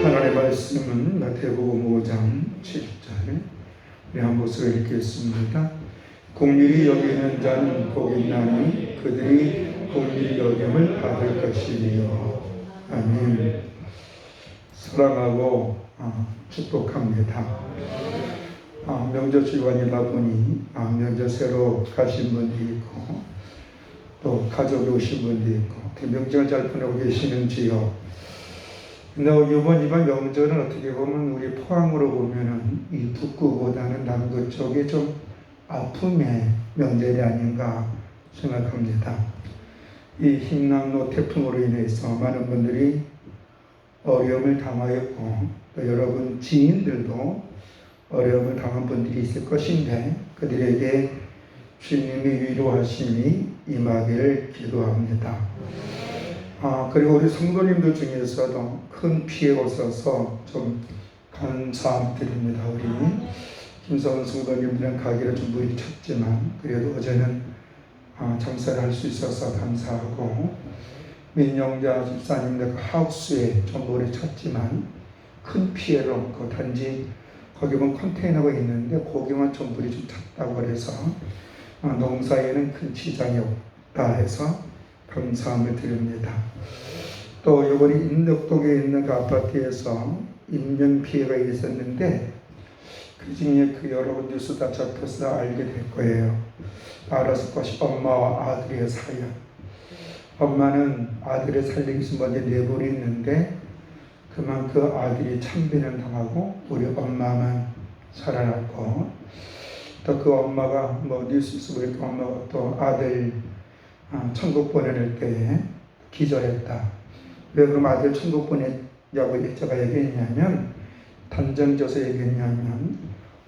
하나님의 말씀은 마태복음 5장 7절 우리 한 목소리 읽겠습니다. 공의를 여기는 자는 복이 있나니 그들이 공의를 여김을 받을 것이니요. 아멘. 사랑하고 축복합니다. 명절 주간이다 보니 명절 새로 가신 분도 있고 또 가족이 오신 분도 있고 명절 잘 보내고 계시는지요. 근데 이번 명절은 어떻게 보면 우리 포항으로 보면은 이 북구보다는 남구 쪽에 좀 아픔의 명절이 아닌가 생각합니다. 이 흰남노 태풍으로 인해서 많은 분들이 어려움을 당하였고 또 여러분 지인들도 어려움을 당한 분들이 있을 것인데 그들에게 주님의 위로하심이 임하기를 기도합니다. 그리고 우리 성도님들 중에서도 큰 피해가 없어서 좀 감사드립니다. 우리 김성은 성도님들은 가기를 좀 무리 쳤지만 그래도 어제는 장사를 할 수 있어서 감사하고 민영자 집사님들 하우스에 좀 무리 쳤지만 큰 피해를 없고 단지 거기 보면 컨테이너가 있는데 거기만 좀 물이 좀 찼다고 그래서 농사에는 큰 지장이 없다 해서 감사함을 드립니다. 또 이번에 인덕동에 있는 그 아파트에서 인명 피해가 있었는데 그 중에 그 여러분 뉴스 다 접해서 알게 될 거예요. 알았을 것이 엄마와 아들의 사연. 엄마는 아들을 살리기 위해서 먼저 내버렸는데 그만 그 아들이 참변을 당하고 우리 엄마만 살아났고 또 그 엄마가 뉴스에서 보니까 엄마가 또 아들 천국 보내낼 때에 기절했다. 왜 그럼 아들 천국 보내냐고 제가 얘기했냐면 단정져서 얘기했냐면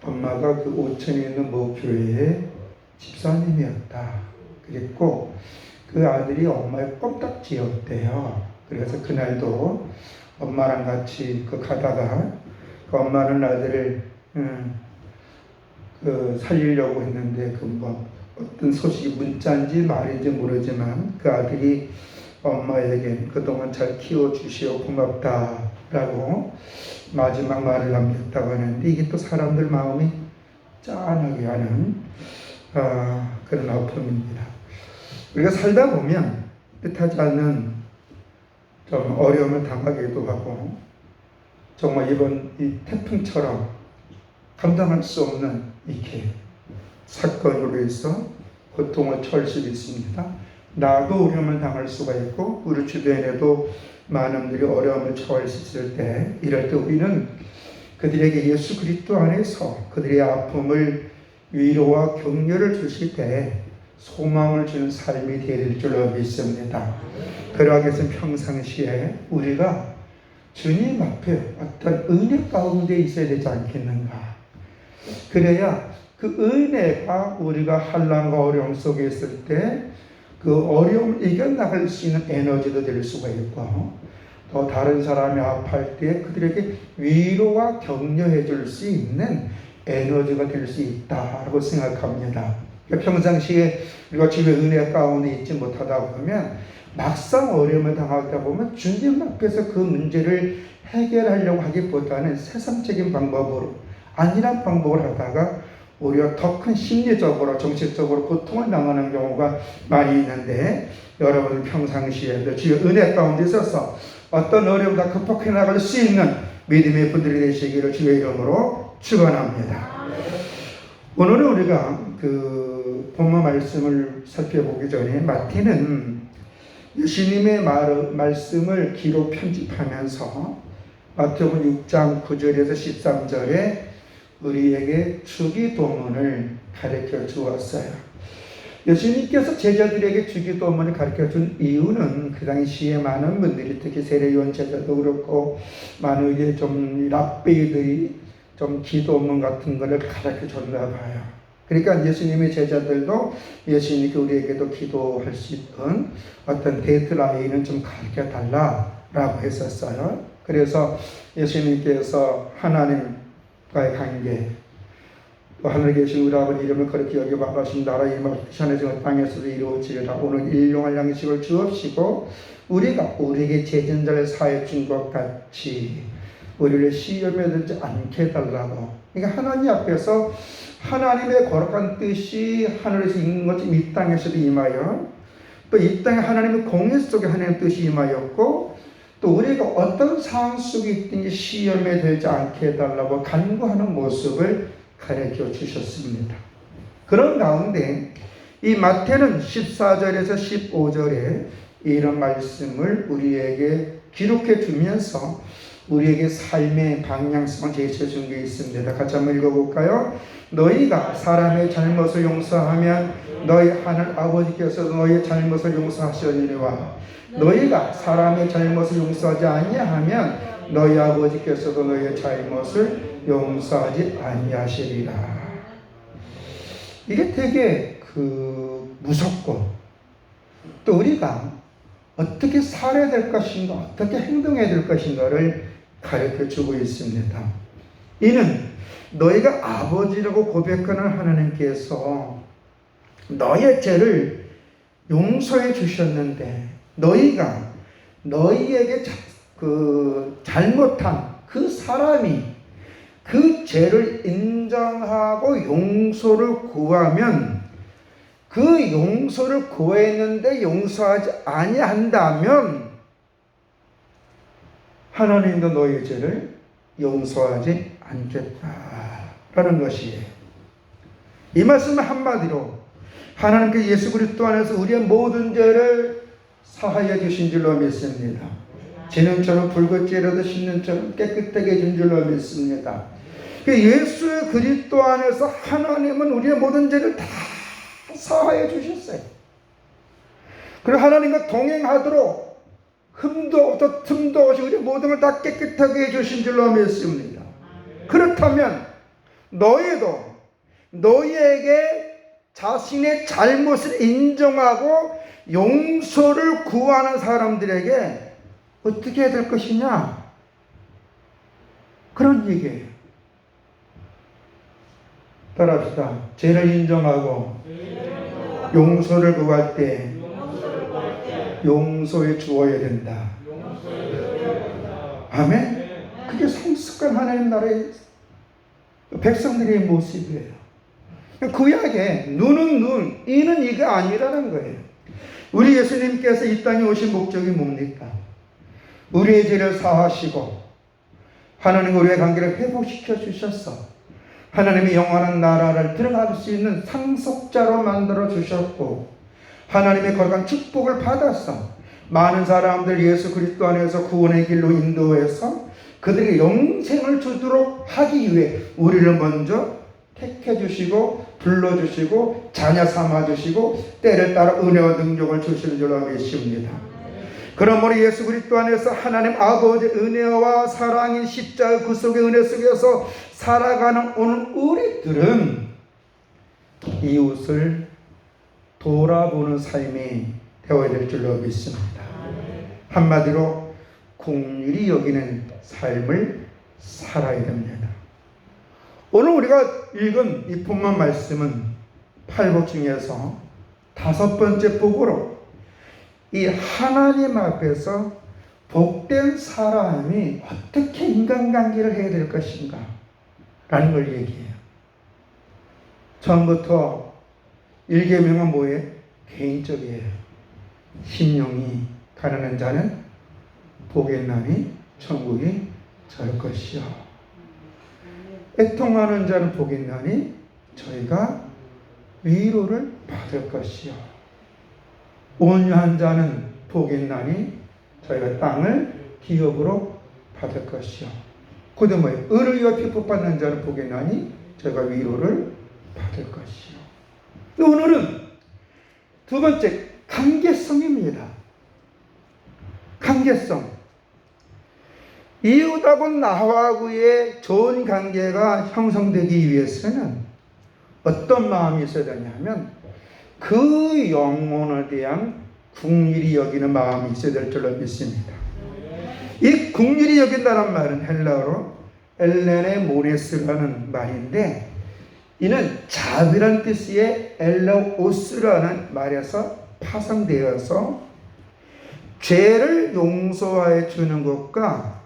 엄마가 그 오천에 있는 모 교회의 집사님이었다. 그랬고 그 아들이 엄마의 껌딱지였대요. 그래서 그날도 엄마랑 같이 가다가 그 엄마는 아들을 살리려고 했는데 어떤 소식이 문자인지 말인지 모르지만 그 아들이 엄마에게 그동안 잘 키워주시오 고맙다라고 마지막 말을 남겼다고 하는데 이게 또 사람들 마음이 짠하게 하는 그런 아픔입니다. 우리가 살다 보면 뜻하지 않는 좀 어려움을 당하기도 하고 정말 이번 이 태풍처럼 감당할 수 없는 이렇게 사건으로 해서 고통을 처할 수도 있습니다. 나도 어려움을 당할 수가 있고 우리 주변에도 많은 분들이 어려움을 처할 수 있을 때 이럴 때 우리는 그들에게 예수 그리스도 안에서 그들의 아픔을 위로와 격려를 주실 때 소망을 주는 삶이 될 줄로 믿습니다. 그러하기 위해서 평상시에 우리가 주님 앞에 어떤 은혜 가운데 있어야 되지 않겠는가. 그래야 그 은혜가 우리가 환난과 어려움 속에 있을 때 그 어려움을 이겨나갈 수 있는 에너지도 될 수가 있고 또 다른 사람이 아파할 때 그들에게 위로와 격려해 줄 수 있는 에너지가 될 수 있다고 생각합니다. 평상시에 우리가 주의 은혜 가운데 있지 못하다 보면 막상 어려움을 당하다 보면 주님 앞에서 그 문제를 해결하려고 하기보다는 세상적인 방법으로 안일한 방법을 하다가 오히려 더 큰 심리적으로 정신적으로 고통을 당하는 경우가 많이 있는데, 여러분 평상시에 주의 은혜 가운데 있어서 어떤 어려움을 다 극복해 나갈 수 있는 믿음의 분들이 되시기를 주의 이름으로 축원합니다. 오늘은 우리가 그 본문 말씀을 살펴보기 전에 마태는 예수님의 말씀을 기록 편집하면서 마태복음 6장 9절에서 13절에 우리에게 주기도문을 가르쳐 주었어요. 예수님께서 제자들에게 주기도문을 가르쳐 준 이유는 그 당시에 많은 분들이, 특히 세례요한 제자도 그렇고 많은 이제 좀 랍비들이 좀 기도문 같은 거를 가르쳐 줬나 봐요. 그러니까 예수님의 제자들도 예수님께 우리에게도 기도할 수 있는 어떤 데드라인을 좀 가르쳐 달라라고 했었어요. 그래서 예수님께서 하나님과의 관계, 또 하늘에 계신 우리 아버지 이름을 거룩히 여기고 하신 나라 임하옵소서. 하늘에서 땅에서도 이루어지리라. 오늘 일용할 양식을 주옵시고 우리가 우리에게 죄진 자를 사해 준 것 같이 우리를 시험에 들지 않게 해달라고. 그러니까 하나님 앞에서 하나님의 거룩한 뜻이 하늘에서 임한 것처럼 이 땅에서도 임하여, 또 이 땅에 하나님의 공의 속에 하나님의 뜻이 임하였고, 또 우리가 어떤 상황 속에 있든지 시험에 들지 않게 해달라고 간구하는 모습을 가르쳐 주셨습니다. 그런 가운데 이 마태는 14절에서 15절에 이런 말씀을 우리에게 기록해 주면서 우리에게 삶의 방향성을 제시해 준 게 있습니다. 같이 한번 읽어볼까요? 너희가 사람의 잘못을 용서하면 너희 하늘 아버지께서 너희의 잘못을 용서하시느니와 너희가 사람의 잘못을 용서하지 아니하면 너희 아버지께서도 너희의 잘못을 용서하지 아니하시리라. 이게 되게 무섭고, 또 우리가 어떻게 살아야 될 것인가, 어떻게 행동해야 될 것인가를 가르쳐 주고 있습니다. 이는 너희가 아버지라고 고백하는 하나님께서 너의 죄를 용서해 주셨는데, 너희가 너희에게 잘못한 그 사람이 그 죄를 인정하고 용서를 구하면, 그 용서를 구했는데 용서하지 아니한다면 하나님도 너희의 죄를 용서하지 않겠다라는 것이에요. 이 말씀은 한마디로 하나님께 예수 그리스도 안에서 우리의 모든 죄를 사하여 주신 줄로 믿습니다. 지능처럼 붉은지라도 씻는처럼 깨끗하게 해준 줄로 믿습니다. 예수 그리스도 안에서 하나님은 우리의 모든 죄를 다 사하여 주셨어요. 그리고 하나님과 동행하도록 흠도 없고 틈도 없이 우리 모든 걸 다 깨끗하게 해주신 줄로 믿습니다. 그렇다면 너희도 너희에게 자신의 잘못을 인정하고 용서를 구하는 사람들에게 어떻게 해야 될 것이냐, 그런 얘기예요. 따라합시다. 죄를 인정하고 용서를 구할 때 용서해 주어야 된다. 아멘. 그게 성숙한 하나님 나라의 백성들의 모습이에요. 구약에 눈은 눈, 이는 이가 아니라는 거예요. 우리 예수님께서 이 땅에 오신 목적이 뭡니까? 우리의 죄를 사하시고 하나님과 우리의 관계를 회복시켜 주셔서 하나님의 영원한 나라를 들어갈 수 있는 상속자로 만들어 주셨고, 하나님의 거룩한 축복을 받아서 많은 사람들 예수 그리스도 안에서 구원의 길로 인도해서 그들에게 영생을 주도록 하기 위해 우리를 먼저 택해 주시고 불러주시고 자녀 삼아주시고 때를 따라 은혜와 능력을 주시는 줄로 믿습니다. 그러므로 예수 그리스도 안에서 하나님 아버지의 은혜와 사랑인 십자가 그 속의 은혜 속에서 살아가는 오늘 우리들은 이웃을 돌아보는 삶이 되어야 될 줄로 믿습니다. 한마디로 긍휼히 여기는 삶을 살아야 됩니다. 오늘 우리가 읽은 이 본문 말씀은 8복 중에서 5번째 복으로 이 하나님 앞에서 복된 사람이 어떻게 인간관계를 해야 될 것인가 라는 걸 얘기해요. 처음부터 1계명은 뭐예요? 개인적이에요. 심령이 가난한 자는 복있나니 천국이 저럴 것이요. 애통하는 자는 복있나니 저희가 위로를 받을 것이요. 온유한 자는 복있나니 저희가 땅을 기업으로 받을 것이요. 그다음 뭐예요? 의를 위하여 핍박받는 자는 복있나니 저희가 위로를 받을 것이요. 오늘은 두 번째 관계성입니다. 관계성. 이웃하고 나하고의 좋은 관계가 형성되기 위해서는 어떤 마음이 있어야 되냐면 그 영혼에 대한 긍휼히 여기는 마음이 있어야 될 줄로 믿습니다. 이 긍휼히 여긴다는 말은 헬라어로 엘레네 모네스라는 말인데 이는 자비란 뜻의 엘라오스라는 말에서 파생되어서 죄를 용서해 주는 것과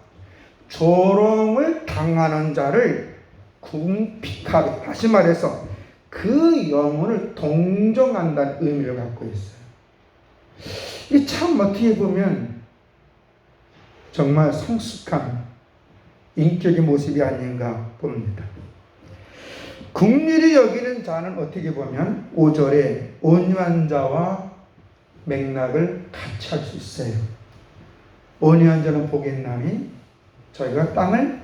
조롱을 당하는 자를 궁핍하게, 다시 말해서 그 영혼을 동정한다는 의미를 갖고 있어요. 이 참 어떻게 보면 정말 성숙한 인격의 모습이 아닌가 봅니다. 긍휼히 여기는 자는 어떻게 보면 5절에 온유한 자와 맥락을 같이 할 수 있어요. 온유한 자는 복있나니 저희가 땅을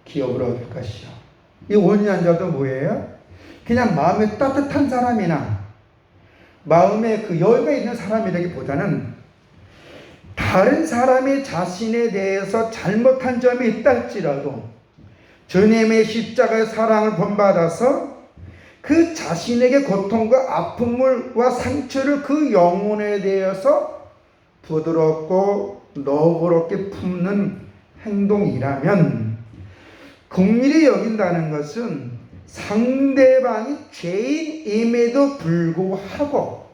기업으로 얻을 것이요. 이 온유한 자도 뭐예요? 그냥 마음에 따뜻한 사람이나 마음에 그 여유가 있는 사람이라기보다는 다른 사람이 자신에 대해서 잘못한 점이 있다 할지라도 주님의 십자가의 사랑을 본받아서 그 자신에게 고통과 아픔과 상처를 그 영혼에 대해서 부드럽고 너그럽게 품는 행동이라면 긍휼히 여긴다는 것은 상대방이 죄인임에도 불구하고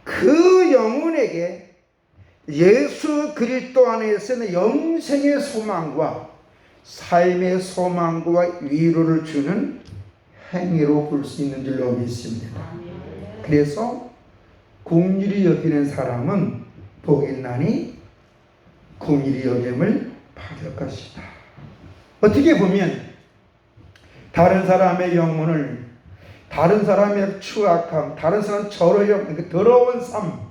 그 영혼에게 예수 그리스도 안에서는 영생의 소망과 삶의 소망과 위로를 주는 행위로 볼 수 있는 줄로 믿습니다. 그래서 긍휼히 여기는 사람은 복있나니 긍휼히 여김을 받을 것이다. 어떻게 보면 다른 사람의 영혼을, 다른 사람의 추악함, 다른 사람 저러려 그 더러운 삶,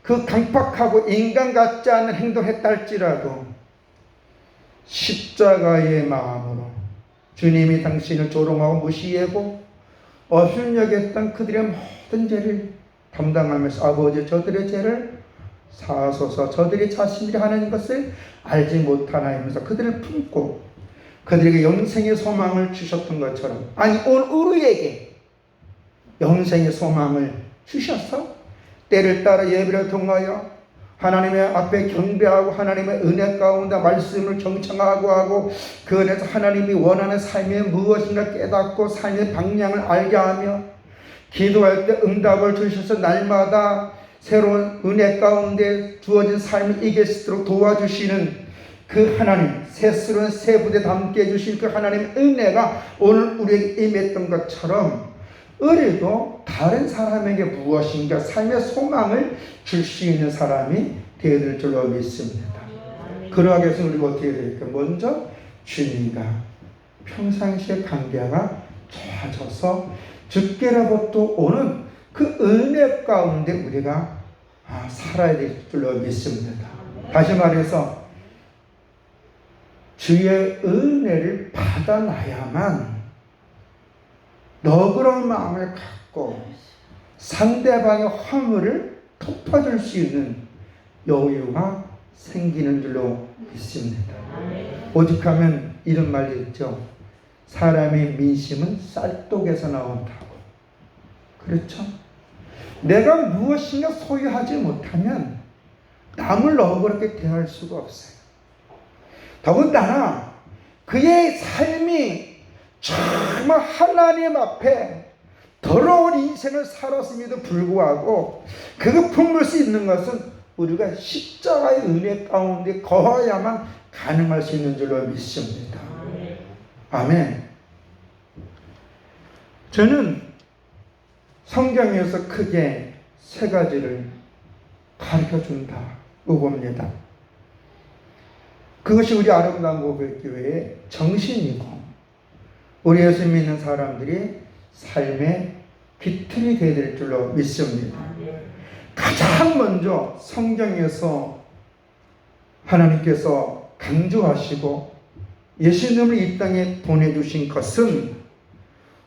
그 강팍하고 인간 같지 않은 행동했다 할지라도 십자가의 마음으로 주님이 당신을 조롱하고 무시하고 어순 여겼던 그들의 모든 죄를 담당하면서 아버지 저들의 죄를 사하소서, 저들이 자신들이 하는 것을 알지 못하나이면서 그들을 품고 그들에게 영생의 소망을 주셨던 것처럼, 아니 오늘 우리에게 영생의 소망을 주셔서 때를 따라 예배를 통하여 하나님의 앞에 경배하고 하나님의 은혜 가운데 말씀을 경청하고 하고 그 안에서 하나님이 원하는 삶이 무엇인가 깨닫고 삶의 방향을 알게 하며 기도할 때 응답을 주셔서 날마다 새로운 은혜 가운데 주어진 삶을 이길 수 있도록 도와주시는 그 하나님, 새스러운 새 부대 담게 해주신 그 하나님의 은혜가 오늘 우리에게 임했던 것처럼 우리도 다른 사람에게 무엇인가 삶의 소망을 줄 수 있는 사람이 되어야 될 줄로 믿습니다. 그러하기 위해서 우리가 어떻게 될까? 먼저 주님과 평상시의 관계가 좋아져서 주께로부터 오는 그 은혜 가운데 우리가 살아야 될 줄로 믿습니다. 다시 말해서 주의 은혜를 받아놔야만 너그러운 마음을 갖고 상대방의 허물을 덮어줄 수 있는 여유가 생기는 줄로 믿습니다. 오직하면 이런 말이 있죠. 사람의 민심은 쌀독에서 나온다고. 그렇죠? 내가 무엇인가 소유하지 못하면 남을 너그럽게 대할 수가 없어요. 더군다나 그의 삶이 정말 하나님 앞에 더러운 인생을 살았음에도 불구하고 그거 품을 수 있는 것은 우리가 십자가의 은혜 가운데 거하야만 가능할 수 있는 줄로 믿습니다. 아멘. 저는 성경에서 크게 세 가지를 가르쳐준다고 봅니다. 그것이 우리 아름다운 고백교회의 정신이고 우리 예수 믿는 사람들이 삶의 기틀이 되어야 될 줄로 믿습니다. 가장 먼저 성경에서 하나님께서 강조하시고 예수님을 이 땅에 보내주신 것은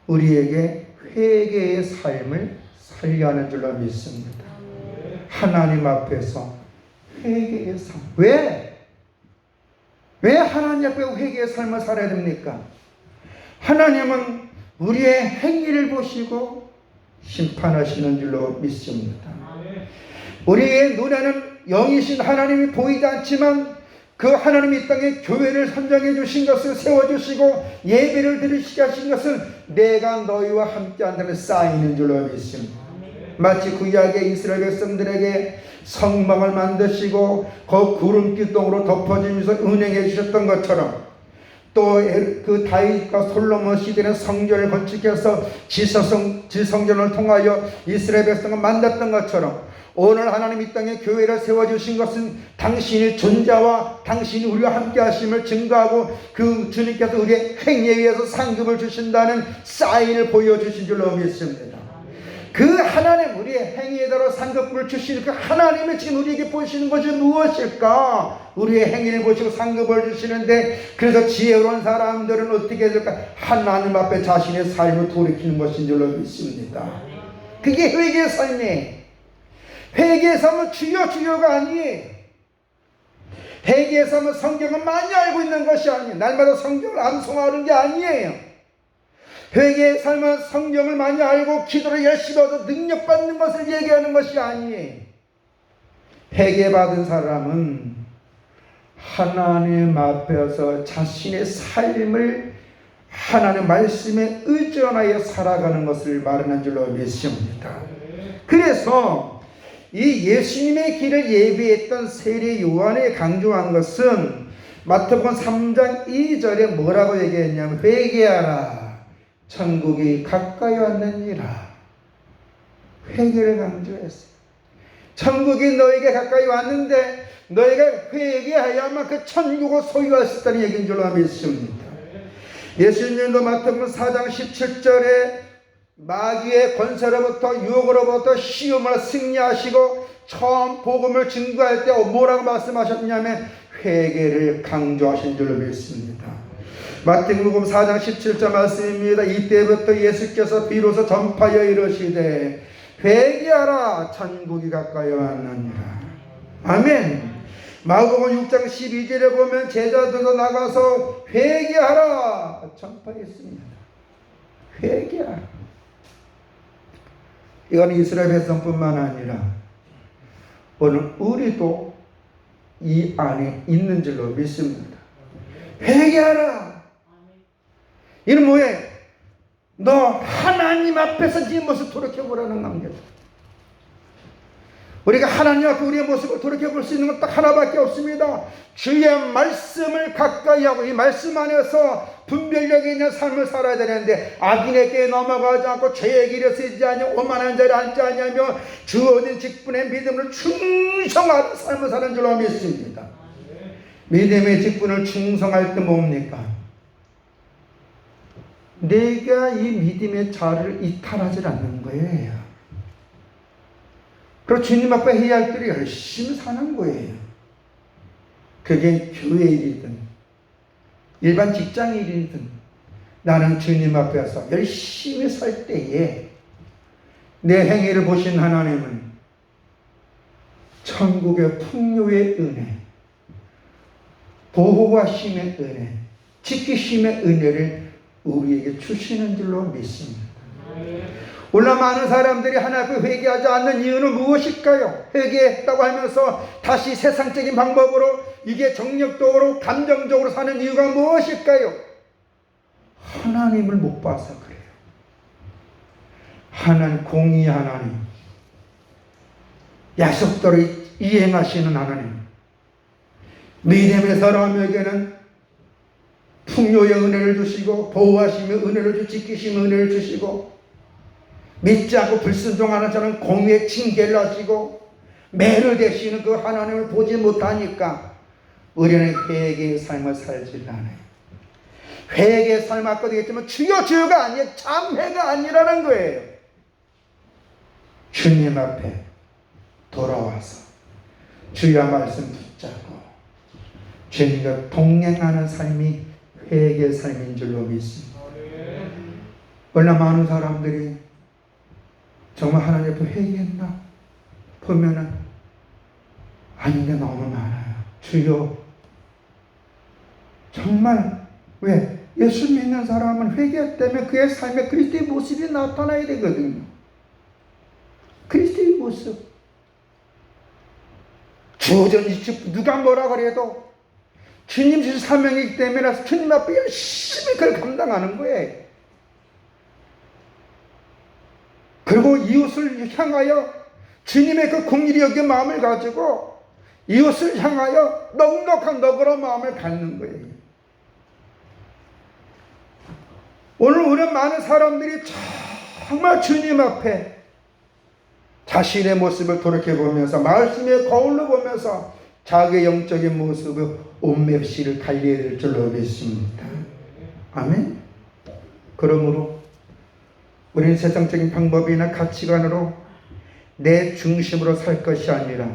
우리에게 회개의 삶을 살게 하는 줄로 믿습니다. 하나님 앞에서 회개의 삶. 왜 하나님 앞에 회개의 삶을 살아야 됩니까? 하나님은 우리의 행위를 보시고 심판하시는 줄로 믿습니다. 우리의 눈에는 영이신 하나님이 보이지 않지만 그 하나님이 이 땅에 교회를 선정해 주신 것을 세워주시고 예배를 드리시게 하신 것은 내가 너희와 함께 한다는 쌓이는 줄로 믿습니다. 마치 구약의 이스라엘 백성들에게 성막을 만드시고 그 구름 기둥으로 덮어주면서 은행해 주셨던 것처럼 또 그 다윗과 솔로몬 시대는 성전을 건축해서 지성전을 통하여 이스라엘 백성을 만났던 것처럼 오늘 하나님 이 땅에 교회를 세워주신 것은 당신의 존재와 당신이 우리와 함께 하심을 증거하고 그 주님께서 우리의 행위에 의해서 상급을 주신다는 사인을 보여주신 줄로 믿습니다. 그 하나님, 우리의 행위에 따라 상급을 주시는 그 하나님이 지금 우리에게 보시는 것이 무엇일까? 우리의 행위를 보시고 상급을 주시는데, 그래서 지혜로운 사람들은 어떻게 해야 될까? 하나님 앞에 자신의 삶을 돌이키는 것인 줄로 믿습니다. 그게 회개의 삶이에요. 회개의 삶은 주여가 아니에요. 회개의 삶은 성경을 많이 알고 있는 것이 아니에요. 날마다 성경을 암송하는 게 아니에요. 회개의 삶은 성경을 많이 알고 기도를 열심히 해서 능력받는 것을 얘기하는 것이 아니에요. 회개받은 사람은 하나님 앞에서 자신의 삶을 하나님의 말씀에 의존하여 살아가는 것을 말하는 줄로 믿습니다. 그래서 이 예수님의 길을 예비했던 세례 요한이 강조한 것은 마태복음 3장 2절에 뭐라고 얘기했냐면 회개하라, 천국이 가까이 왔느니라. 회개를 강조했어요. 천국이 너에게 가까이 왔는데 너희가 회개하야만 그 천국을 소유할 수 있다는 얘기인 줄로 믿습니다. 예수님도 마태복음 4장 17절에 마귀의 권세로부터 유혹으로부터 시험을 승리하시고 처음 복음을 증거할 때 뭐라고 말씀하셨냐면 회개를 강조하신 줄로 믿습니다. 마태복음 4장 17절 말씀입니다. 이때부터 예수께서 비로소 전파하여 이르시되 회개하라, 천국이 가까이 왔느니라. 아멘. 마가복음 6장 12절에 보면 제자들도 나가서 회개하라 전파했습니다. 회개하라. 이건 이스라엘 백성뿐만 아니라 오늘 우리도 이 안에 있는 줄로 믿습니다. 회개하라. 이는 뭐예요? 너 하나님 앞에서 네 모습 돌이켜보라는 겁니다. 우리가 하나님 앞에 우리의 모습을 돌이켜볼 수 있는 건 딱 하나밖에 없습니다. 주의 말씀을 가까이 하고 이 말씀 안에서 분별력이 있는 삶을 살아야 되는데 악인에게 넘어가지 않고 죄의 길에 쓰지 않으며 오만한 자를 앉지 않으며 주어진 직분의 믿음을 충성하는 삶을 사는 줄로 믿습니다. 믿음의 직분을 충성할 때 뭡니까? 내가 이 믿음의 자를 이탈하지 않는 거예요. 그리고 주님 앞에 해야 할 일을 열심히 사는 거예요. 그게 교회 일이든 일반 직장 일이든 나는 주님 앞에서 열심히 살 때에 내 행위를 보신 하나님은 천국의 풍요의 은혜, 보호하심의 은혜, 지키심의 은혜를 우리에게 주시는 줄로 믿습니다. 오늘 많은 사람들이 하나님 앞에 회개하지 않는 이유는 무엇일까요? 회개했다고 하면서 다시 세상적인 방법으로 이게 정력적으로 감정적으로 사는 이유가 무엇일까요? 하나님을 못 봐서 그래요. 하나님, 공의 하나님, 약속대로 이행하시는 하나님, 믿음의 사람에게는 풍요의 은혜를 주시고 보호하시며 은혜를 지키시며 은혜를 주시고, 믿지 않고 불순종하는 자는 공의의 징계를 하시고 매를 대시는 그 하나님을 보지 못하니까 우리는 회개의 삶을 살지 않아요. 회개의 삶 아까 되겠지만 주여 주여가 아니에요. 참회가 아니라는 거예요. 주님 앞에 돌아와서 주의 말씀 붙잡고 주님과 동행하는 삶이 회개의 삶인 줄로 믿습니다. 얼마나 많은 사람들이 정말 하나님 앞에 회개했나 보면은 아닌 게 너무 많아요. 주여, 정말 왜? 예수 믿는 사람은 회개 때문에 그의 삶에 그리스도의 모습이 나타나야 되거든요. 그리스도의 모습. 주어전지 누가 뭐라 그래도 주님 주신 사명이기 때문에 주님 앞에 열심히 그걸 감당하는 거예요. 그리고 이웃을 향하여 주님의 그 긍휼히 여긴 마음을 가지고 이웃을 향하여 넉넉한 너그러운 마음을 갖는 거예요. 오늘 우리 많은 사람들이 정말 주님 앞에 자신의 모습을 돌이켜보면서 말씀의 거울로 보면서 자기의 영적인 모습을 옷맵시를 달려야 될 줄로 믿습니다. 아멘. 그러므로 우리는 세상적인 방법이나 가치관으로 내 중심으로 살 것이 아니라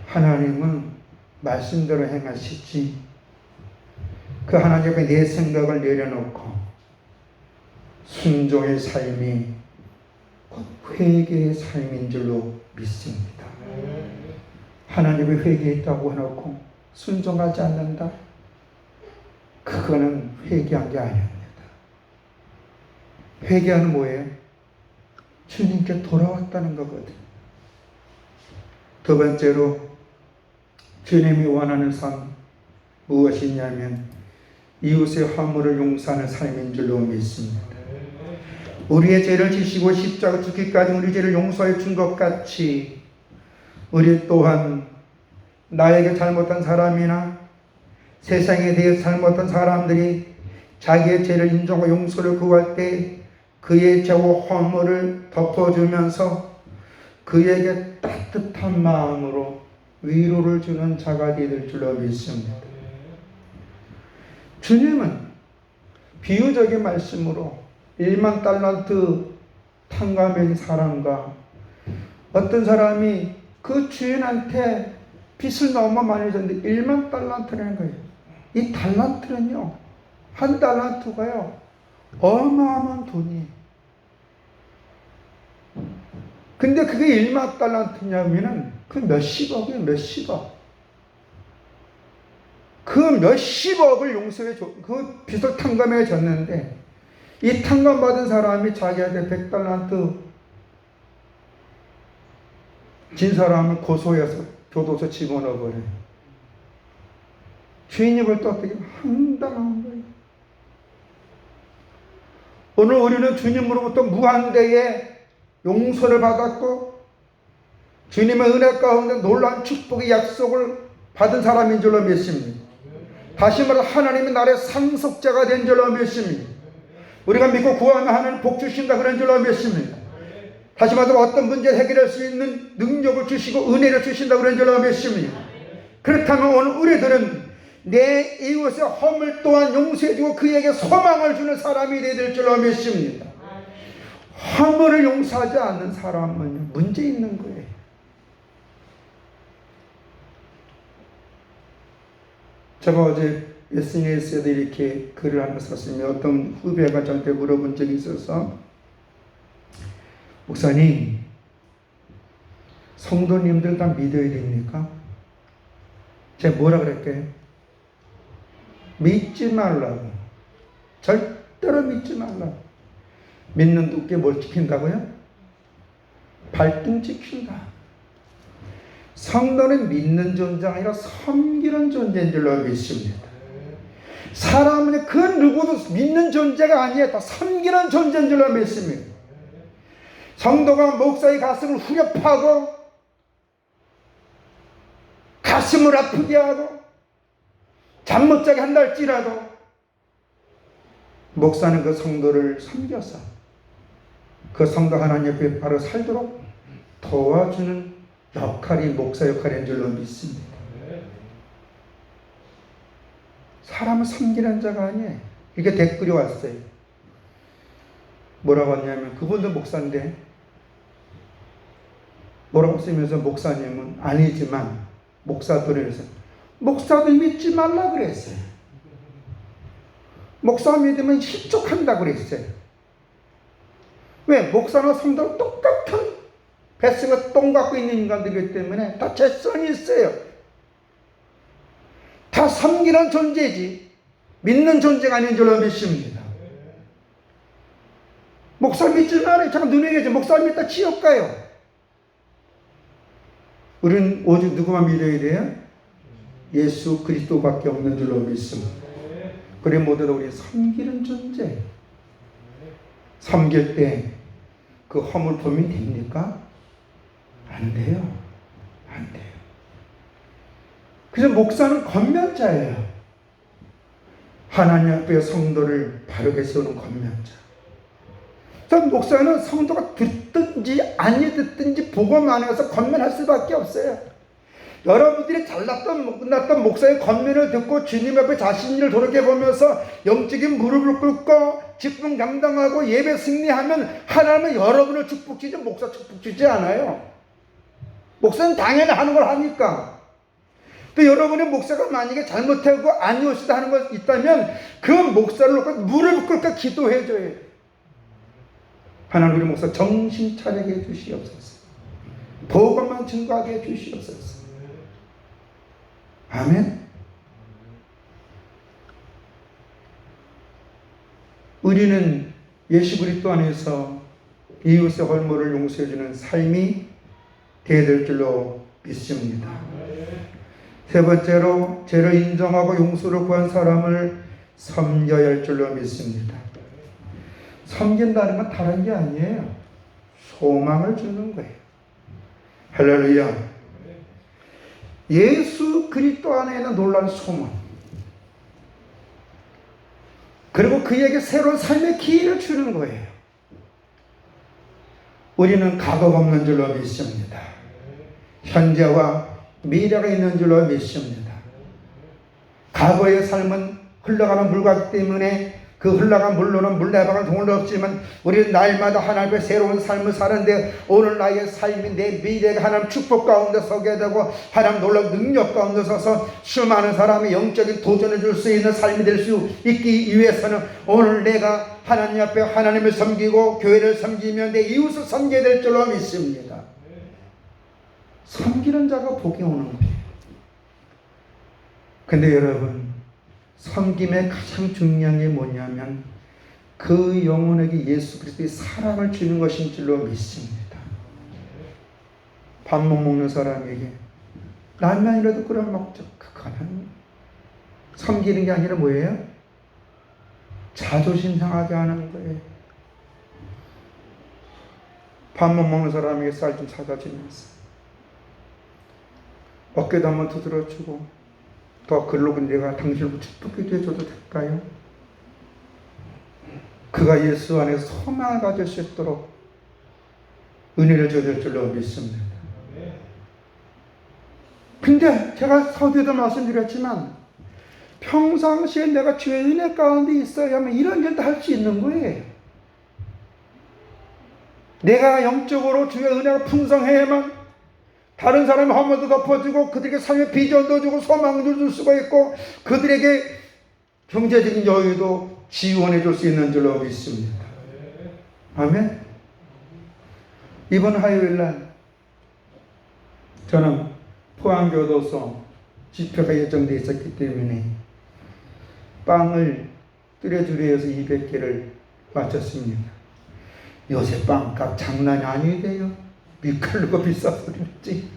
하나님은 말씀대로 행하시지, 그 하나님 앞에 내 생각을 내려놓고 순종의 삶이 곧 회개의 삶인 줄로 믿습니다. 하나님이 회개했다고 해놓고 순종하지 않는다? 그거는 회개한 게 아닙니다. 회개하는 뭐예요? 주님께 돌아왔다는 거거든요. 두 번째로 주님이 원하는 삶 무엇이냐면 이웃의 화물을 용서하는 삶인 줄로 믿습니다. 우리의 죄를 지시고 십자가 죽기까지 우리 죄를 용서해 준 것 같이 우리 또한 나에게 잘못한 사람이나 세상에 대해 잘못한 사람들이 자기의 죄를 인정하고 용서를 구할 때 그의 죄와 허물을 덮어주면서 그에게 따뜻한 마음으로 위로를 주는 자가 될 줄로 믿습니다. 주님은 비유적인 말씀으로 1만 달란트 탕감한 사람과 어떤 사람이 그 주인한테 빚을 너무 많이 졌는데 1만 달란트라는 거예요. 이 달란트는요, 한 달란트가요 어마어마한 돈이에요. 근데 그게 1만 달란트냐면은 그 몇십억이에요. 몇십억. 그 몇십억을 용서해 줘, 그 빚을 탕감해 줬는데 이 탕감받은 사람이 자기한테 100달란트 진 사람을 고소해서 교도소 집어넣어버려요. 주인이 볼 때 어떻게 황당한 거예요. 오늘 우리는 주님으로부터 무한대의 용서를 받았고 주님의 은혜 가운데 놀라운 축복의 약속을 받은 사람인 줄로 믿습니다. 다시 말해 하나님이 나의 상속자가 된 줄로 믿습니다. 우리가 믿고 구하면 하나님 복 주신다 그런 줄로 믿습니다. 다시 말해 어떤 문제를 해결할 수 있는 능력을 주시고 은혜를 주신다 그런 줄로 믿습니다. 그렇다면 오늘 우리들은 내 이웃의 허물 또한 용서해주고 그에게 소망을 주는 사람이 될 줄로 믿습니다. 허물을 용서하지 않는 사람은 문제 있는 거예요. 제가 어제 SNS에도 이렇게 글을 하나 썼으면 어떤 후배가 저한테 물어본 적이 있어서, 목사님, 성도님들 다 믿어야 됩니까? 제가 뭐라 그랬게요? 믿지 말라고. 절대로 믿지 말라고. 믿는 누구께 뭘 지킨다고요? 발등 지킨다. 성도는 믿는 존재가 아니라 섬기는 존재인 줄로 믿습니다. 사람은 그 누구도 믿는 존재가 아니에요. 다 섬기는 존재인 줄로 믿습니다. 성도가 목사의 가슴을 후려 파고 가슴을 아프게 하고 잠 못 자게 한달지라도 목사는 그 성도를 섬겨서 그 성도 하나님 옆에 바로 살도록 도와주는 역할이 목사 역할인 줄로 믿습니다. 사람을 섬기는 자가 아니에요. 이게 댓글이 왔어요. 뭐라고 하냐면 그분도 목사인데 뭐라고 쓰면서 목사님은 아니지만 목사들에서 목사도 믿지 말라 그랬어요. 목사 믿으면 실족한다 그랬어요. 왜? 목사나 성도는 똑같은 뱃속에 똥 갖고 있는 인간들이기 때문에 다 죄성이 있어요. 다 섬기는 존재지 믿는 존재가 아닌 줄로 믿습니다. 목사 믿지 말아요. 잠깐 눈에 계죠. 목사 믿다 지옥 가요. 우리는 오직 누구만 믿어야 돼요? 예수 그리스도밖에 없는 줄로 믿습니다. 그래 모두 우리 섬기는 존재. 섬길 때 그 허물품이 됩니까? 안 돼요. 안 돼요. 그래서 목사는 권면자예요. 하나님 앞에 성도를 바르게 세우는 권면자. 목사는 성도가 듣든지 아니 듣든지 보고만 해서 권면할 수밖에 없어요. 여러분들이 잘났던 끝났던 목사의 권면을 듣고 주님 앞에 자신을 돌이켜보면서 영적인 무릎을 꿇고 직분 감당하고 예배 승리하면 하나님은 여러분을 축복주지 목사 축복주지 않아요. 목사는 당연히 하는 걸 하니까. 또 여러분의 목사가 만약에 잘못하고 아니오시다 하는 것 있다면 그 목사를 놓고 무릎을 꿇고 기도해줘요. 하나님 우리 목사 정신 차리게 해주시옵소서. 복음만 증거하게 해주시옵소서. 아멘. 우리는 예수 그리스도 안에서 이웃의 헐모를 용서해주는 삶이 되어야 될 줄로 믿습니다. 세 번째로 죄를 인정하고 용서를 구한 사람을 섬겨야 할 줄로 믿습니다. 섬긴다는 건 다른 게 아니에요. 소망을 주는 거예요. 할렐루야. 예수 그리스도 안에 있는 놀라운 소망. 그리고 그에게 새로운 삶의 기회를 주는 거예요. 우리는 과거가 없는 줄로 믿습니다. 현재와 미래가 있는 줄로 믿습니다. 과거의 삶은 흘러가는 물같기 때문에 그 흘러간 물로는 물레방울 동을 없지만 우리는 날마다 하나님의 새로운 삶을 사는데 오늘 나의 삶이 내 미래가 하나님 축복 가운데 서게 되고 하나님 놀라운 능력 가운데 서서 수많은 사람이 영적인 도전을 줄 수 있는 삶이 될 수 있기 위해서는 오늘 내가 하나님 앞에 하나님을 섬기고 교회를 섬기며 내 이웃을 섬겨야 될 줄로 믿습니다. 섬기는 자가 복이 오는 거예요. 근데 여러분 섬김의 가장 중요한 게 뭐냐면 그 영혼에게 예수 그리스도의 사랑을 주는 것인 줄로 믿습니다. 밥 못 먹는 사람에게 라면이라도 끓여 먹자. 그거는 섬기는 게 아니라 뭐예요? 자존심 상하게 하는 거예요. 밥 못 먹는 사람에게 쌀 좀 사다 주면서 어깨도 한번 두드려주고 더 글로 내가 당신을 축복해 줘도 될까요? 그가 예수 안에서 소망을 가질 수 있도록 은혜를 줘야 줄로 믿습니다. 근데 제가 서두에도 말씀드렸지만 평상시에 내가 주의 은혜 가운데 있어야만 이런 일도 할 수 있는 거예요. 내가 영적으로 주의 은혜가 풍성해야만 다른 사람의 허물도 덮어주고 그들에게 삶의 비전도 주고 소망도 줄 수가 있고 그들에게 경제적인 여유도 지원해 줄 수 있는 줄로 믿습니다. 아멘. 이번 화요일날 저는 포항교도소 집회가 예정되어 있었기 때문에 빵을 끓여주려 해서 200개를 마쳤습니다. 요새 빵값 장난이 아니래요. 밀가루가 비싸서 그랬지.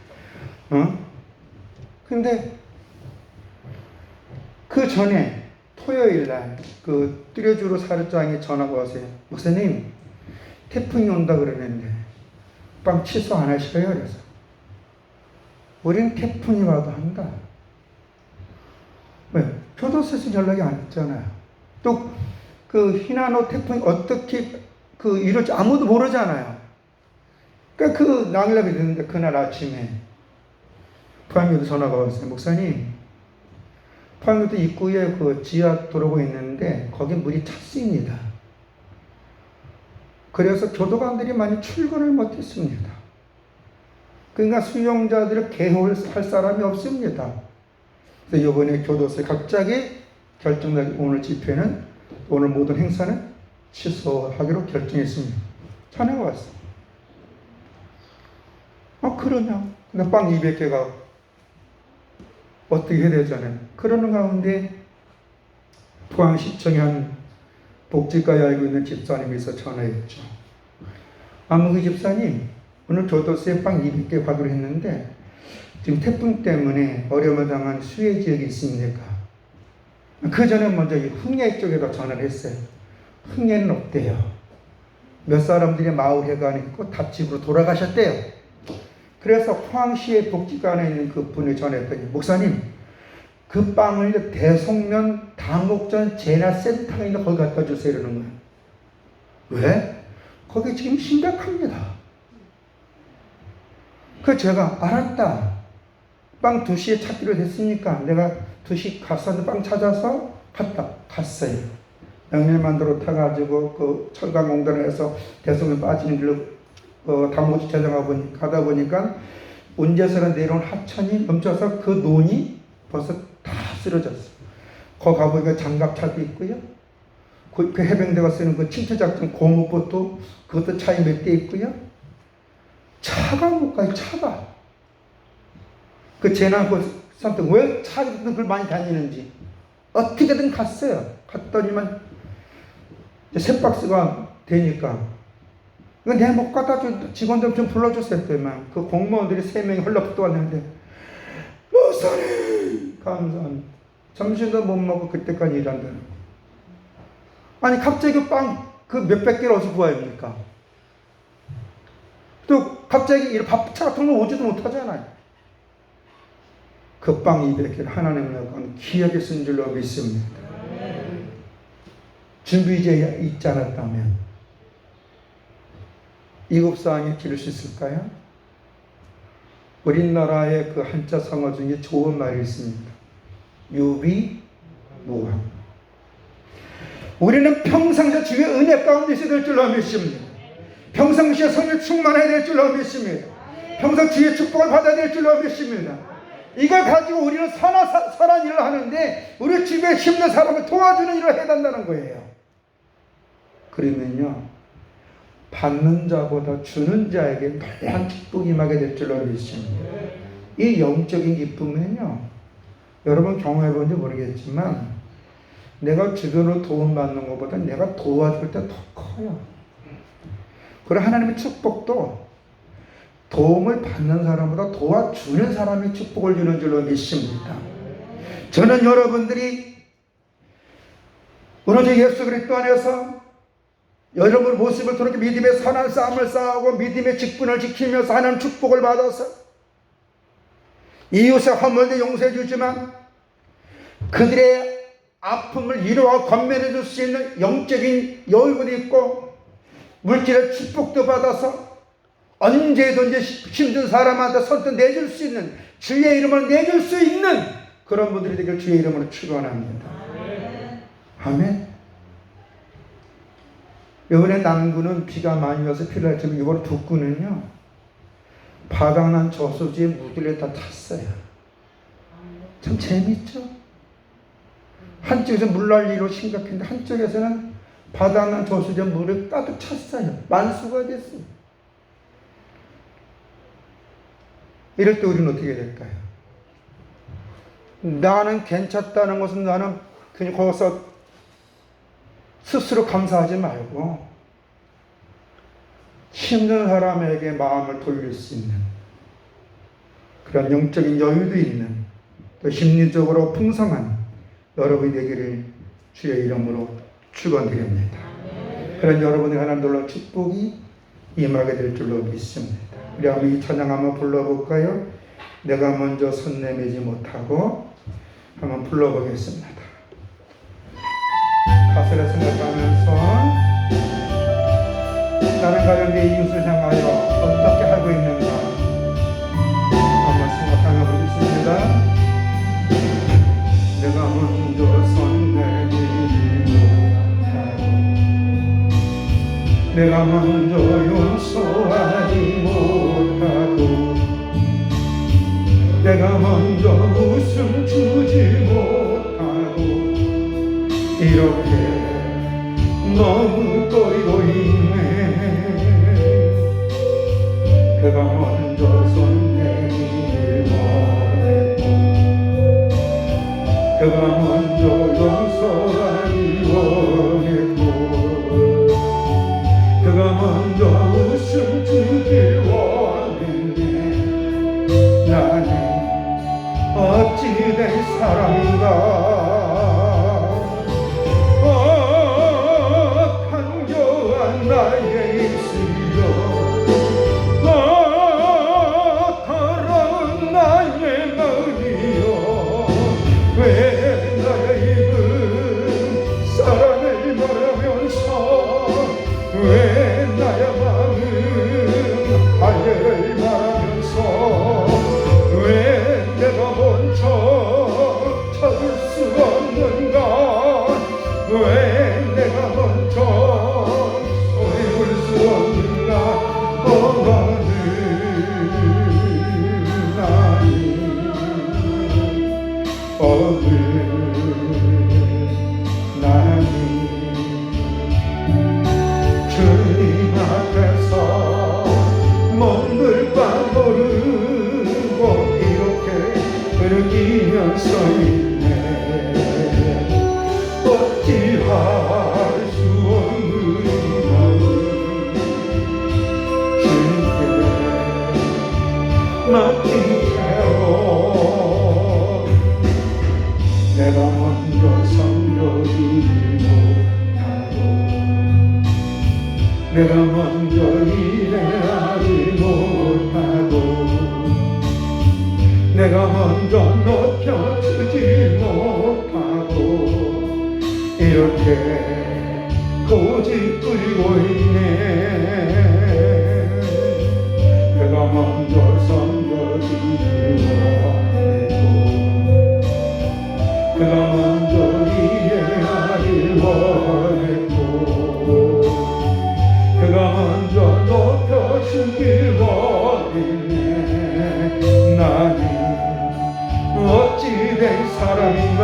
근데 그 전에 토요일 날 그 뚜레쥬르 사르장에 전화가 왔어요. 목사님, 태풍이 온다 그러는데 빵 취소 안 하실까요? 그래서 우리는 태풍이 와도 한다. 왜? 교도소에서 연락이 안 왔잖아요. 또 그 히나노 태풍이 어떻게 그 이럴지 아무도 모르잖아요. 그러니까 그 나일락이 됐는데 그날 아침에 포항교도 전화가 왔어요. 목사님, 포항교도 입구에 그 지하 도로가 있는데 거기 물이 찼습니다. 그래서 교도관들이 많이 출근을 못했습니다. 그러니까 수용자들을 개홀할 사람이 없습니다. 그래서 이번에 교도소에 갑자기 결정나게 오늘 집회는 오늘 모든 행사는 취소하기로 결정했습니다. 전화가 왔어요. 그러냐? 근데 빵 200개가 어떻게 해야 되잖아요. 그러는 가운데 포항시청에 한 복지과에 알고 있는 집사님에서 전화했죠. 그 집사님, 오늘 교도소에 빵 200개 받으러 했는데 지금 태풍 때문에 어려움을 당한 수해 지역이 있습니까? 그 전에 먼저 이 흥해 쪽에다 전화를 했어요. 흥해는 없대요. 몇 사람들이 마을 해관에 있고 답집으로 돌아가셨대요. 그래서 포항시의 복지관에 있는 그 분이 전화했더니 목사님, 그 빵을 대송면 당곡전 재난센터에 있는 거기 갖다 주세요 이러는 거예요. 왜? 거기 지금 심각합니다. 제가 알았다. 빵 2시에 찾기로 됐으니까 내가 2시 가서 빵 찾아서 갔어요. 양일만도로 타가지고 그 철강공단에서 대송면 빠지는 길로 당고지 가다 보니까 운제선에 내려온 하천이 넘쳐서 그 논이 벌써 다 쓰러졌어요. 거기 가보니까 장갑차도 있고요. 그 해병대가 쓰는 그 침투작전 고무봇도 그것도 차에 몇 대 있고요. 차가 못 가요, 차가. 그 재난 그 상태 왜 차들은 그걸 많이 다니는지 어떻게든 갔어요. 갔더니만 이제 3박스가 되니까 내가 못 갖다 준 직원들 좀 불러줬어요. 했더니만 그 공무원들이 3명이 헐렁 왔는데 목사님 감사합니다. 점심도 못 먹고 그때까지 일한다는. 아니 갑자기 빵 그 몇백 개를 어디서 구해야 합니까? 또 갑자기 밥차 같은 거 오지도 못하잖아요. 그 빵 200개를 하나님의 약간 귀하게 쓴 줄로 믿습니다. 준비되어 있지 않았다면 이국사항에 기를 수 있을까요? 우리나라의 그 한자 성어 중에 좋은 말이 있습니다. 유비무환. 우리는 평상시에 주의 은혜 가운데 있어야 될 줄로 믿습니다. 평상시에 성령 충만해야 될 줄로 믿습니다. 평생 주의 축복을 받아야 될 줄로 믿습니다. 이걸 가지고 우리는 선한 일을 하는데 우리 주변에 힘든 사람을 도와주는 일을 해야 된다는 거예요. 그러면요, 받는 자보다 주는 자에게 놀라운 축복이 임하게 될 줄로 믿습니다. 이 영적인 기쁨은요, 여러분 경험해 본지 모르겠지만 내가 주변으로 도움받는 것보다 내가 도와줄 때 더 커요. 그리고 하나님의 축복도 도움을 받는 사람보다 도와주는 사람이 축복을 주는 줄로 믿습니다. 저는 여러분들이 오늘 주 예수 그리스도 안에서 여러분 모습을 그렇게 믿음의 선한 싸움을 싸우고 믿음의 직분을 지키면서 하나님 축복을 받아서 이웃의 허물도 용서해 주지만 그들의 아픔을 위로하고 건면해 줄 수 있는 영적인 여유도 있고 물질의 축복도 받아서 언제든지 힘든 사람한테 선뜻 내줄 수 있는 주의 이름을 내줄 수 있는 그런 분들이 되길 주의 이름으로 축원합니다. 아멘. 이번에 남구는 비가 많이 와서 필요하지만 이번 북구는요 바닥난 저수지에 무들에 다 탔어요. 참 재밌죠? 한쪽에서 물난리로 심각했는데 한쪽에서는 바닥난 저수지에 물에 가득 찼어요. 만수가 됐어요. 이럴 때 우리는 어떻게 될까요? 나는 괜찮다는 것은 나는 그냥 거기서 스스로 감사하지 말고 힘든 사람에게 마음을 돌릴 수 있는 그런 영적인 여유도 있는 또 심리적으로 풍성한 여러분이 되기를 주의 이름으로 축원드립니다. 그런 여러분의 하나님 놀라운 축복이 임하게 될 줄로 믿습니다. 우리 한번 이 찬양 한번 불러볼까요? 내가 먼저 손 내밀지 못하고 한번 불러보겠습니다. 가사를 생각하면서 나는 과연 내 이웃을 향하여 어떻게 하고 있는가 한번 생각하며 보겠습니다. 내가 먼저 손 내밀지 못하고 내가 먼저 용서하지 못하고 내가 먼저 웃음 주지 못하고 이렇게 머뭇거리고 있네. 그가 먼저 손 내밀 원했고 그가 먼저 용서하기 원했고 그가 먼저 웃음 주길 원했네. 나는 어찌 된 사람인가. 간교한 나의 입술이여 더러운 나의 마음이여 왜 나의 입은 사랑을 말하면서 왜 나의 마음은 할례를 말하면서 왜 내가 먼저 찾을 수 없는가. 왜 내가 먼저 손에 볼 수 없는가. 나는 주님 앞에서 몸둘 바 모르고 이렇게 흐르기면서 있네. 어찌할 수 없는 마음 주님께 맡긴 채로 내가 먼저 섬겨주지 못하고 내가 먼저 일해하지 못하고 내가 먼저 높여주지 못하고 이렇게 고집부리고 있네. 내가 먼저 섬겨주지 원했고 내가 먼저 이해하길 원했고 내가 먼저 높여주길 원했네. 나는 어찌 된 사람인가.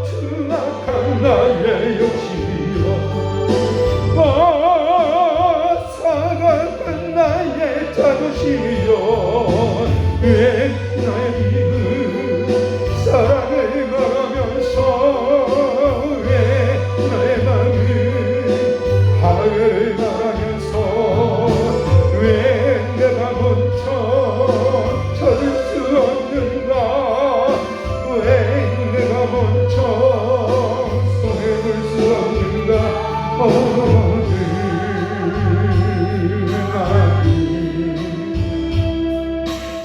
투박한 나의 욕심이여 사각한 나의 자존심이여 왜 나의 입은 사랑을 말하면서 왜 나의 마음은 하늘을 말하면서 왜 내가 먼저 찾을 수 없는가. 왜 내가 먼저 손에 볼 수 없는가.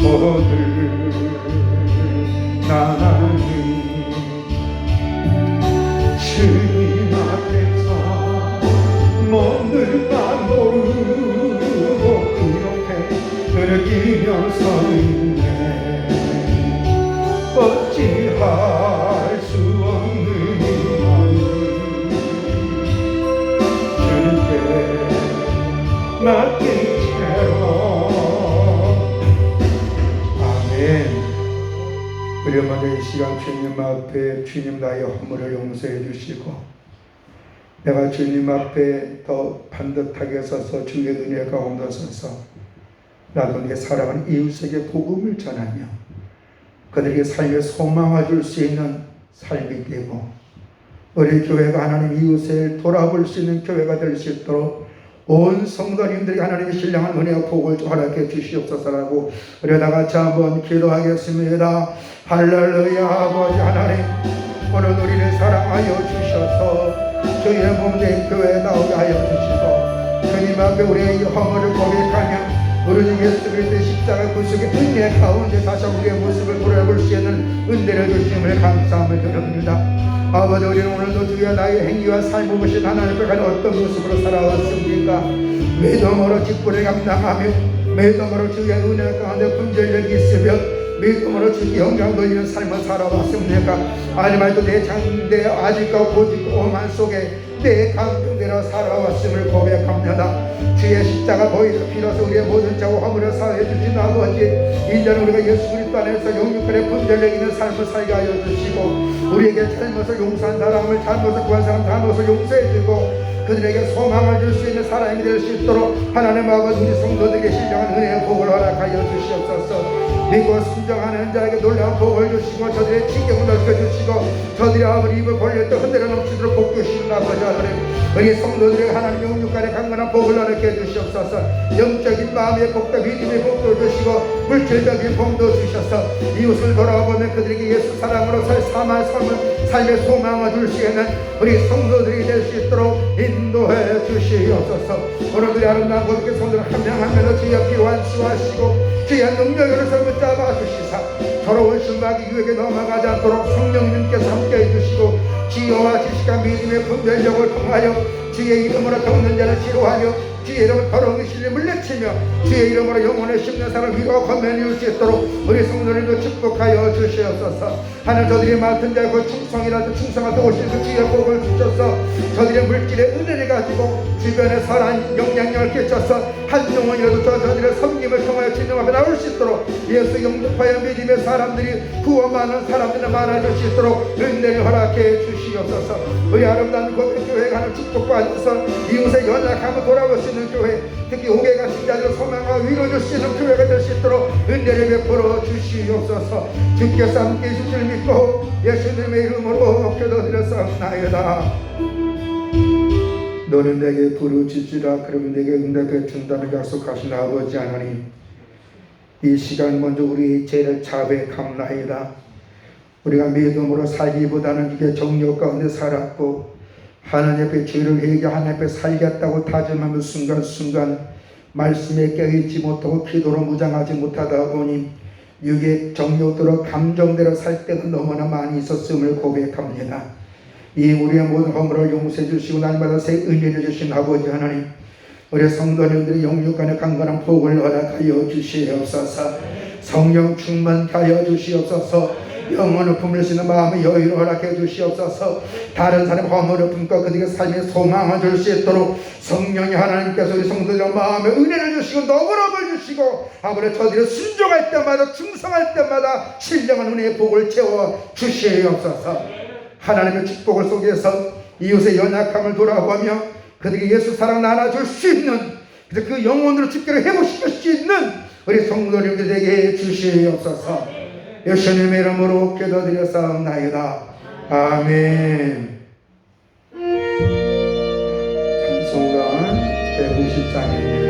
오늘 나는 주님 앞에서 몸둘 바 모르고 이렇게 흐르기면서 있네. 어찌할 수 없는 이 마음 주님께 맡긴 채로. 우리 먼저 이 시간 주님 앞에 주님 나의 허물을 용서해 주시고 내가 주님 앞에 더 반듯하게 서서 주의 은혜 가운데 서서 나도 내 사랑하는 이웃에게 복음을 전하며 그들에게 삶의 소망을 줄 수 있는 삶이 되고 우리 교회가 하나님 이웃을 돌아볼 수 있는 교회가 될 수 있도록 온 성도님들에게 하나님의 신령한 은혜와 복을 허락해 주시옵소서라고 우리 다 같이 한번 기도하겠습니다. 할렐루야. 아버지 하나님, 오늘 우리를 사랑하여 주셔서 주의 몸된 교회에 나오게 하여 주시고 주님 앞에 우리의 허물을 고백하며 우리 주 예수 그리스도의 십자가 구속의 은혜 가운데 다시 우리의 모습을 돌아볼 수 있는 은혜를 주심을 감사함을 드립니다. 아버지, 우리는 오늘도 주여 나의 행위와 삶을 보신 하나님 앞에 가는 어떤 모습으로 살아왔습니까? 믿음으로 직분을 감당하며 믿음으로 주의 은혜 가운데 분별력이 있으며 믿음으로 주께 영광 돌리는 삶을 살아왔습니까? 아니면 내 장대 아직과 고집과 오만 속에 내 감정대로 살아왔음을 고백합니다. 주의 십자가 보이는 피로서 우리의 모든 죄와 허물을 사하여 주신 아버지, 이제는 우리가 예수 그리스도 안에서 영육간의 분별력 있는 삶을 살게 하여 주시고 우리에게 잘못을 용서한 사람을 잘못을 구한 사람 잘못을 용서해 주고 그들에게 소망을 줄 수 있는 사람이 될 수 있도록 하나님 아버지, 우리 성도들에게 신령한 은혜의 복을 허락하여 주시옵소서. 믿고 순종하는 자에게 놀라운 복을 주시고 저들의 지경을 넓혀주시고 저들의 아버지 입을 벌릴 때 흔들어 넘치도록 복 주시는 아버지 하나님, 우리 성도들에게 하나님의 영육간의 강건한 복을 허락해 주시옵소서. 영적인 마음의 복과 믿음의 복도 주시고 물질적인 복도 주셔서 이웃을 돌아보면 그들에게 예수 사랑으로 삶의 소망을 줄 수 있는 우리 성도들이 될 수 있도록 인도해 주시옵소서. 오늘들의 아름다운 고백의 성도를 한 명 한 명을 주여 피로 안수하시고 주의 능력으로 손을 잡아 주시사 더러운 신박이 유에게 넘어가지 않도록 성령님께서 함께해 주시고 지혜와 지식과 믿음의 분별력을 통하여 주의 이름으로 겪는 자를 치료하며 주의 이름으로 더러운 신을 물리치며 주의 이름으로 영혼에 심는 사람 위로 건면해 줄 수 있도록 우리 성도님도 축복하여 주시옵소서. 하늘 저들이 맡은 자 그 충성이라도 충성하도 오실 그 주의 복을 주셔서 저들의 물질의 은혜를 가지고 주변에 선한 영향력을 끼쳐서 한 영혼이라도 저들의 섬김을 통하여 주님 앞에 나올 수 있도록 예수 영접하여 믿음의 사람들이 구원받는 사람들이 많아질 수 있도록 은혜를 허락해 주시옵소서. 우리 아름다운 고백교회가 하는 축복받아서 이웃의 연약함을 돌아볼 수 있는 교회, 특히 옥에 갇힌 자들의 소망과 위로 줄 수 있는 교회가 될 수 있도록 은혜를 베풀어 주시옵소서. 주께서 함께 해주실 줄 믿고 예수님의 이름으로 기도드렸사옵나이다. 너는 내게 부르짖으라 그러면 내게 응답해 준다는 약속하신 아버지 하나님, 이 시간 먼저 우리 죄를 자백합나이다. 우리가 믿음으로 살기보다는 이게 정욕 가운데 살았고 하나님 앞에 죄를 회개 하나님 앞에 살겠다고 다짐하며 순간순간 말씀에 깨어있지 못하고 기도로 무장하지 못하다 보니 육의 정욕대로 감정대로 살 때가 너무나 많이 있었음을 고백합니다. 이 우리의 모든 허물을 용서해 주시고 날마다 새 은혜를 주신 아버지 하나님, 우리 성도님들의 영육간의 강건한 복을 허락하여 주시옵소서. 성령 충만하여 주시옵소서. 영혼을 품을 수 있는 마음의 여유를 허락해 주시옵소서. 다른 사람 허물을 품고 그들에게 삶의 소망을 줄 수 있도록 성령이 하나님께서 우리 성도들의 마음에 은혜를 주시고 너그러움을 주시고 아버지 저들이 순종할 때마다 충성할 때마다 신령한 은혜의 복을 채워 주시옵소서. 하나님의 축복을 속에서 이웃의 연약함을 돌아보며 그들에게 예수 사랑 나눠줄 수 있는 그 영혼으로 집결을 해보실 수 있는 우리 성도님들에게 주시옵소서. 예수님의 이름으로 기도드렸사옵나이다. 아멘. 찬송가 150장입니다.